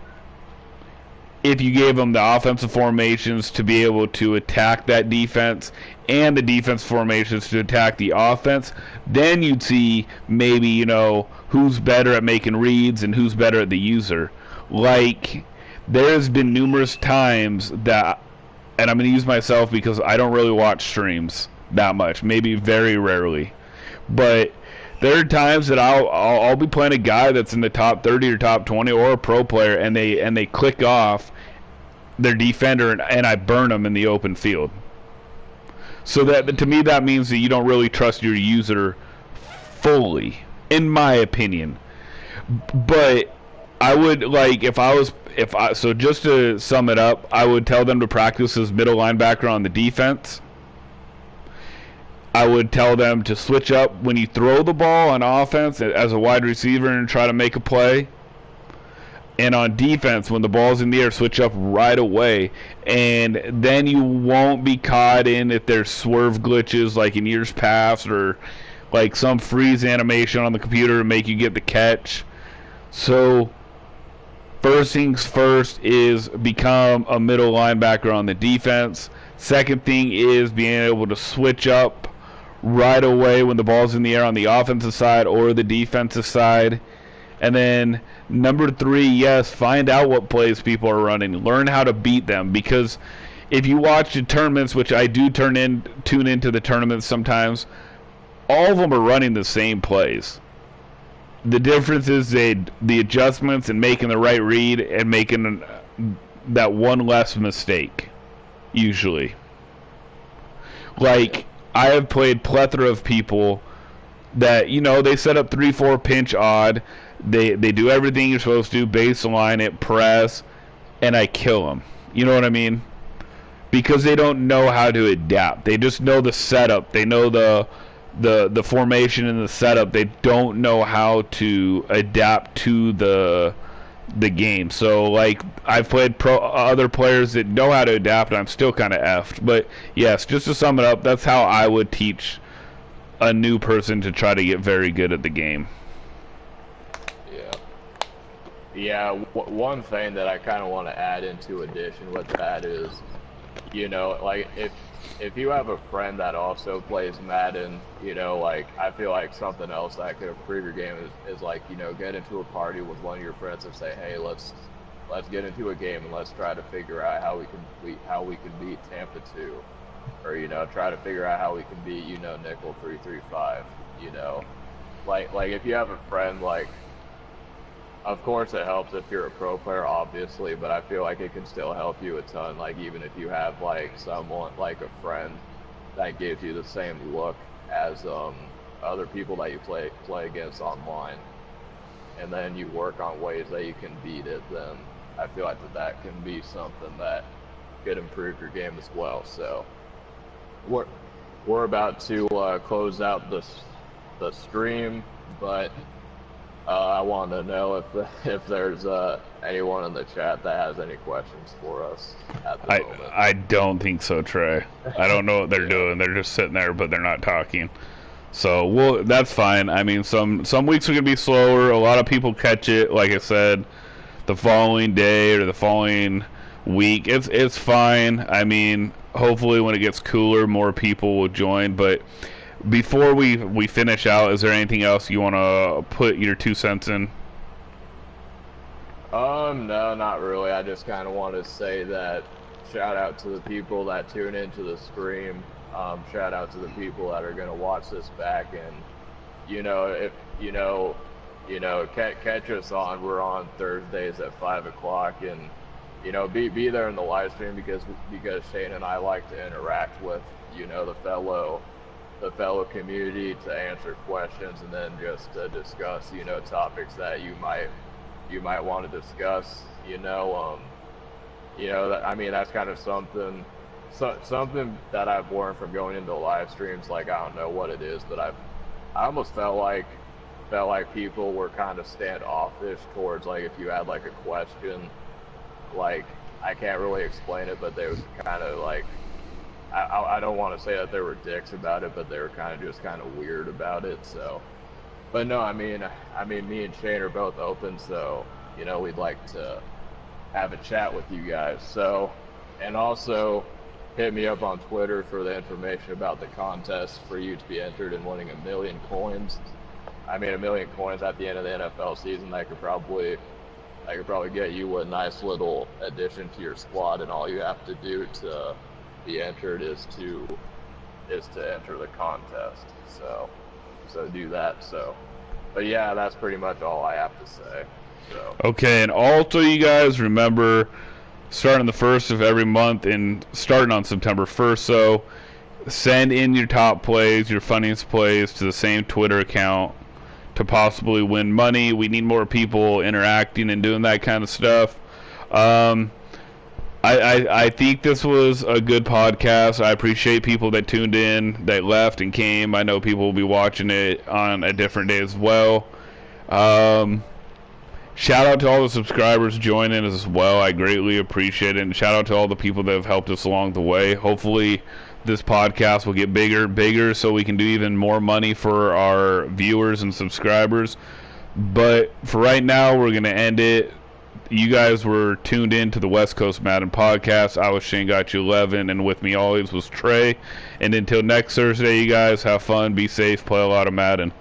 if you gave them the offensive formations to be able to attack that defense and the defense formations to attack the offense. Then you'd see maybe, who's better at making reads and who's better at the user. Like, there's been numerous times that, and I'm going to use myself because I don't really watch streams that much, maybe very rarely, but there are times that I'll be playing a guy that's in the top 30 or top 20 or a pro player, and they click off their defender, and I burn them in the open field. So that, to me, that means that you don't really trust your user fully, in my opinion. But I would, like, so just to sum it up, I would tell them to practice as middle linebacker on the defense. I would tell them to switch up when you throw the ball on offense as a wide receiver and try to make a play. And on defense, when the ball's in the air, switch up right away. And then you won't be caught in if there's swerve glitches like in years past, or like some freeze animation on the computer to make you get the catch. So first things first is become a middle linebacker on the defense. Second thing is being able to switch up right away when the ball's in the air on the offensive side or the defensive side. And then number 3, yes, find out what plays people are running. Learn how to beat them, because if you watch the tournaments, which I do tune into the tournaments sometimes, all of them are running the same plays. The difference is the adjustments and making the right read and making that one less mistake, usually. Like, I have played plethora of people that, they set up 3-4 pinch odd. They do everything you're supposed to, baseline it, press, and I kill them. You know what I mean? Because they don't know how to adapt. They just know the setup. They know the formation and the setup. They don't know how to adapt to the game. So, like, I've played other players that know how to adapt, and I'm still kind of effed. But, yes, just to sum it up, that's how I would teach a new person to try to get very good at the game. Yeah, one thing that I kind of want to add into addition with that is, like, if you have a friend that also plays Madden, like, I feel like something else that could improve your game is like, get into a party with one of your friends and say, hey, let's get into a game and let's try to figure out how we can beat Tampa 2, or try to figure out how we can beat Nickel 335. Like if you have a friend, like, of course it helps if you're a pro player, obviously, but I feel like it can still help you a ton. Like, even if you have like someone, like a friend that gives you the same look as other people that you play against online, and then you work on ways that you can beat it, then I feel like that can be something that could improve your game as well. So we're about to close out the stream, but I want to know if there's anyone in the chat that has any questions for us at the moment. I don't think so, Trey. I don't know what they're doing. They're just sitting there, but they're not talking. So, that's fine. I mean, some weeks are going to be slower. A lot of people catch it, like I said, the following day or the following week. It's fine. I mean, hopefully when it gets cooler, more people will join, but before we finish out, is there anything else you want to put your 2 cents in? No, not really. I just kind of want to say that shout out to the people that tune into the stream. Shout out to the people that are going to watch this back, and if catch us on. We're on Thursdays at 5 o'clock, and be there in the live stream because Shane and I like to interact with the fellow community, to answer questions, and then just to discuss topics that you might want to discuss. I mean, that's kind of something that I've learned from going into live streams. Like, I don't know what it is, but I almost felt like people were kind of standoffish towards, like, if you had like a question, like, I can't really explain it, but they was kind of like, I don't want to say that they were dicks about it, but they were kind of weird about it. So, but no, I mean, me and Shane are both open, so we'd like to have a chat with you guys. So, and also hit me up on Twitter for the information about the contest for you to be entered in winning 1 million coins. I mean, 1 million coins at the end of the NFL season, that could probably get you a nice little addition to your squad, and all you have to do to be entered is to enter the contest. So do that. So, but yeah, that's pretty much all I have to say. So. Okay, and also, you guys remember, starting the 1st of every month and starting on September 1st, so send in your top plays, your funniest plays to the same Twitter account to possibly win money. We need more people interacting and doing that kind of stuff. I think this was a good podcast. I appreciate people that tuned in, that left and came. I know people will be watching it on a different day as well. Shout out to all the subscribers joining as well. I greatly appreciate it. And shout out to all the people that have helped us along the way. Hopefully this podcast will get bigger and bigger so we can do even more money for our viewers and subscribers. But for right now, we're going to end it. You guys were tuned in to the West Coast Madden podcast. I was Shanegotyou11, and with me always was Trey. And until next Thursday, you guys have fun, be safe, play a lot of Madden.